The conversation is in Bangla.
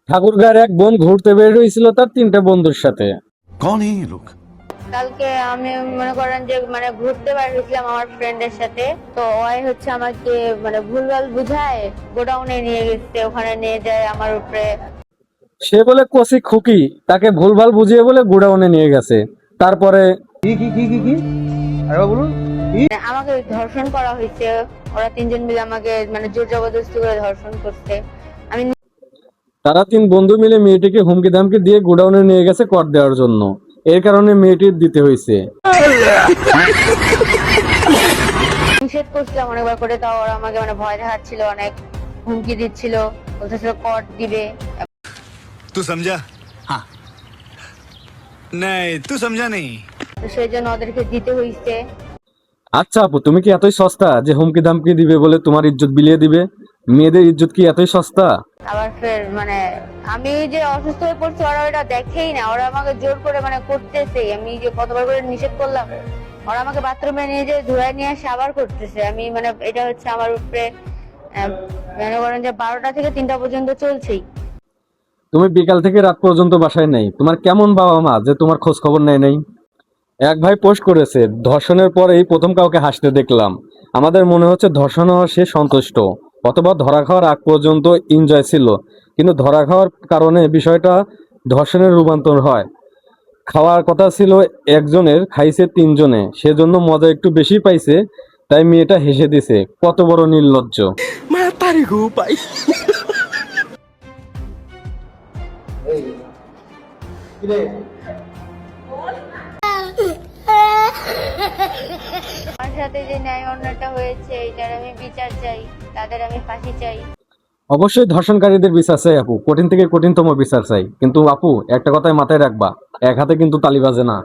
ঠাকুরগাঁয়ের এক বোন ঘুরতে বের হয়েছিল তার 3টে বন্ধুর সাথে। कौन है ये लोग? কালকে আমি মনে করেন যে মানে ঘুরতে বের হয়েছিলাম আমার ফ্রেন্ডের সাথে। তো ওই হচ্ছে আমাকে মানে ভুলভাল বুঝায় গোডাউনে নিয়ে গেছে, ওখানে নিয়ে যায় আমার উপরে সে বলে কচি খুকি, তাকে ভুলভাল বুঝিয়ে বলে গোডাউনে নিয়ে গেছে। তারপরে মানে আমাকে ধর্ষণ করা হয়েছে। ওরা 3জন মিলে আমাকে মানে জোর জবরদস্তি করে ধর্ষণ করছে। আমি তারা 3 বন্ধু মিলে মেয়েটিকে হুমকি ধামকি দিয়ে গোডাউনে নিয়ে গেছে কর দেওয়ার জন্য। এর কারণে মেয়েটির দিতে হয়েছে। নিষেধ করছিলাম অনেকবার করে, তাও ওরা আমাকে মানে ভয় দেখাচ্ছিল, অনেক হুমকি দিচ্ছিল, বলতেছিল কর দিবে। तू समझा? हाँ। नहीं, तू समझा नहीं। তো সেই জন্য ওদেরকে দিতে হয়েছে। আচ্ছা আপু, তুমি কি এতই সস্তা যে হুমকি ধামকি দিবে বলে তোমার ইজ্জত বিলিয়ে দিবে? মেয়েদের ইজ্জত কি এতই সস্তা? আবার ফের মানে আমি যে অসুস্থ হয়ে পড়ছি ওরা ওটা দেখেই না, ওরা আমাকে জোর করে মানে করতেছে। আমি যে কতবার করে নিষেধ করলাম, ওরা আমাকে বাথরুমে নিয়ে যে ধুয়ে নিয়ে আসে আবার করতেছে। আমি মানে এটা হচ্ছে আমার উপরে মনে করেন যে 12টা থেকে 3টা পর্যন্ত চলছেই। তুমি বিকাল থেকে রাত পর্যন্ত বাসায় নেই, তোমার কেমন বাবা মা যে তোমার খোঁজ খবর নেয় নাই? এক ভাই পোস্ট করেছে, ধর্ষণের পরেই প্রথম কাউকে হাসতে দেখলাম। আমাদের মনে হচ্ছে ধর্ষণ হওয়া সে সন্তুষ্ট, অথবা ধরা খাওয়ার আগ পর্যন্ত এনজয় ছিল, কিন্তু ধরা খাওয়ার কারণে বিষয়টা ধর্ষণের রূপান্তর হয়। খাওয়ার কথা ছিল একজনের, খাইছে 3জনে, সেজন্য মজা একটু বেশি পাইছে, তাই মেয়েটা হেসে দিছে। কত বড় নির্লজ্জ! আমার সাথে যে ন্যায় অন্যায়টা হয়েছে এটার আমি বিচার চাই, তাদের আমি ফাঁসি চাই। অবশ্যই ধর্ষণকারীদের বিচার চাই আপু, কঠিন থেকে কঠিনতম বিচার চাই। কিন্তু আপু, একটা কথাই মাথায় রাখবা, এক হাতে কিন্তু তালি বাজে না।